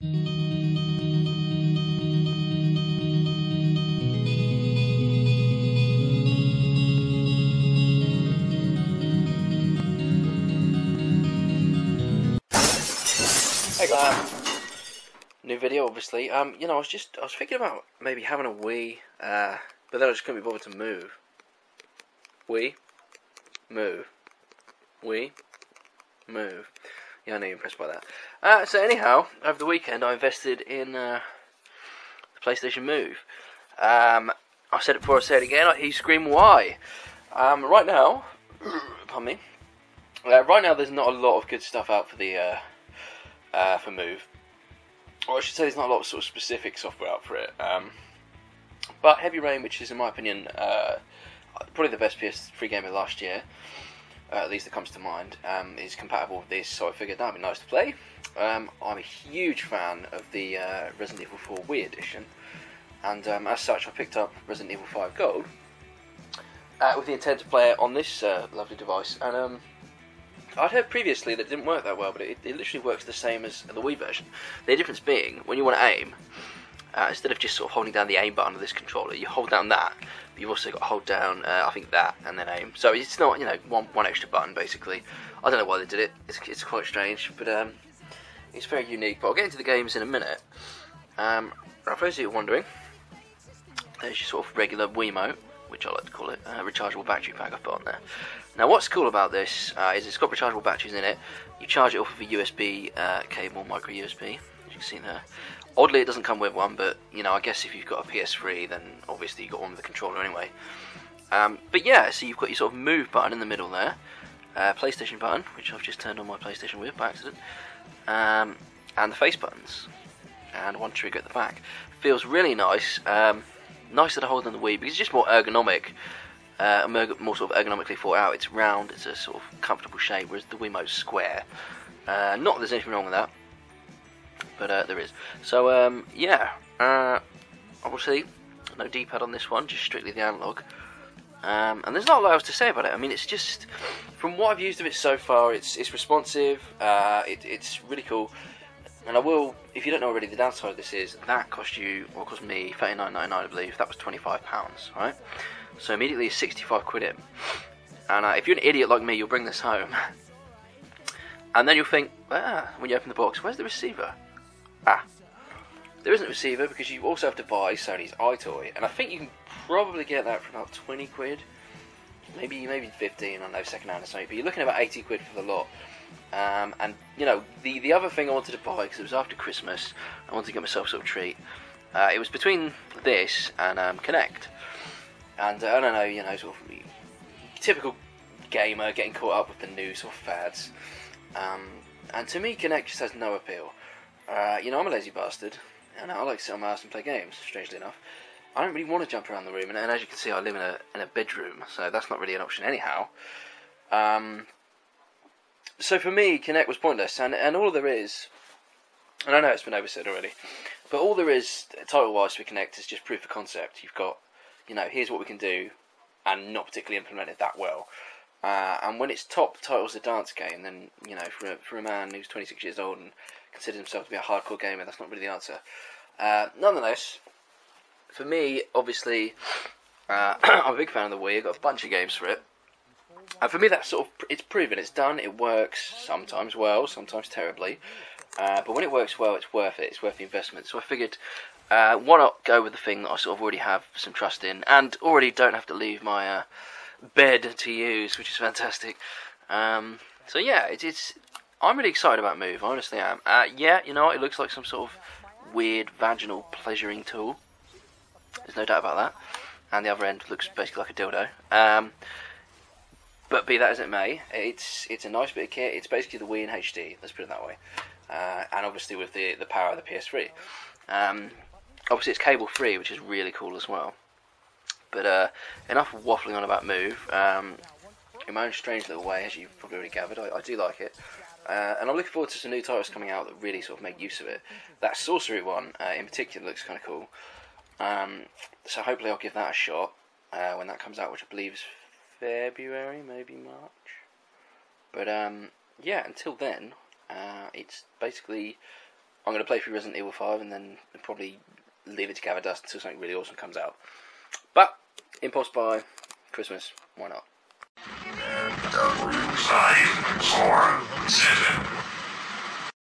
Hey guys, new video obviously. You know, I was thinking about maybe having a Wii, but then I just couldn't be bothered to move. Wii, move. Wii, move. Yeah, I know you're impressed by that. So anyhow, over the weekend I invested in the PlayStation Move. I said it before, I say it again. You scream why? Right now, pardon me. Right now, there's not a lot of good stuff out for the for Move. Or I should say, there's not a lot of sort of specific software out for it. But Heavy Rain, which is in my opinion probably the best PS3 game of last year, at least that comes to mind, is compatible with this. So I figured that'd be nice to play. I'm a huge fan of the Resident Evil 4 Wii edition, and as such, I picked up Resident Evil 5 Gold with the intent to play it on this lovely device. And I'd heard previously that it didn't work that well, but it literally works the same as the Wii version. The difference being, when you want to aim, instead of just sort of holding down the aim button of this controller, you hold down that, but you've also got to hold down, I think, that, and then aim. So it's not, you know, one extra button, basically. I don't know why they did it. It's quite strange, but it's very unique. But I'll get into the games in a minute. For those of you who are wondering, there's your sort of regular Wiimote, which I like to call it, rechargeable battery pack I've put on there. Now what's cool about this is it's got rechargeable batteries in it. You charge it off of a USB cable, micro USB, as you can see there. Oddly it doesn't come with one, but you know, I guess if you've got a PS3 then obviously you've got one with the controller anyway. But yeah, so you've got your sort of move button in the middle there, PlayStation button, which I've just turned on my PlayStation with by accident, and the face buttons, and one trigger at the back. Feels really nice. Nicer to hold than the Wii because it's just more ergonomic, more sort of ergonomically thought out. It's round, it's a sort of comfortable shape, whereas the Wiimote's square. Not that there's anything wrong with that, but there is. So yeah, obviously no D-pad on this one, just strictly the analog. And there's not a lot else to say about it. I mean, it's just, from what I've used of it so far, it's responsive. It's really cool. And I will, if you don't know already, the downside of this is that cost me £39.99, I believe. That was £25, right? So immediately it's 65 quid in. And if you're an idiot like me, you'll bring this home. And then you'll think, when you open the box, where's the receiver? There isn't a receiver because you also have to buy Sony's iToy. And I think you can probably get that for about 20 quid. Maybe 15, I don't know, second hand or something. But you're looking at about 80 quid for the lot. And you know, the other thing I wanted to buy, because it was after Christmas, I wanted to get myself sort of a treat. It was between this and Kinect, and I don't know, you know, sort of typical gamer getting caught up with the new sort of fads. And to me, Kinect just has no appeal. You know, I'm a lazy bastard, and I like to sit on my ass and play games. Strangely enough, I don't really want to jump around the room, and as you can see, I live in a bedroom, so that's not really an option anyhow. So for me, Kinect was pointless, and all there is, and I know it's been oversaid already, but all there is, title-wise, for Kinect is just proof of concept. You've got, you know, here's what we can do, and not particularly implemented that well. And when its top title's a dance game, then, you know, for a man who's 26 years old and considers himself to be a hardcore gamer, that's not really the answer. Nonetheless, for me, obviously, I'm a big fan of the Wii. I've got a bunch of games for it. And for me, that's sort of, it's proven, it's done, it works, sometimes well, sometimes terribly, but when it works well, it's worth it, it's worth the investment. So I figured, why not go with the thing that I sort of already have some trust in, and already don't have to leave my bed to use, which is fantastic. So yeah, I'm really excited about Move, I honestly am. Yeah, you know what, it looks like some sort of weird vaginal pleasuring tool, there's no doubt about that, and the other end looks basically like a dildo. But be that as it may, it's a nice bit of kit. It's basically the Wii in HD, let's put it that way. And obviously with the power of the PS3. Obviously it's cable free, which is really cool as well. But enough waffling on about Move. In my own strange little way, as you've probably already gathered, I do like it. And I'm looking forward to some new titles coming out that really sort of make use of it. That Sorcery one in particular looks kind of cool. So hopefully I'll give that a shot when that comes out, which I believe is February, maybe March. But yeah, until then, it's basically I'm going to play through Resident Evil 5 and then probably leave it to gather dust until something really awesome comes out. But, impulse buy, Christmas, why not? 5, 4, 7,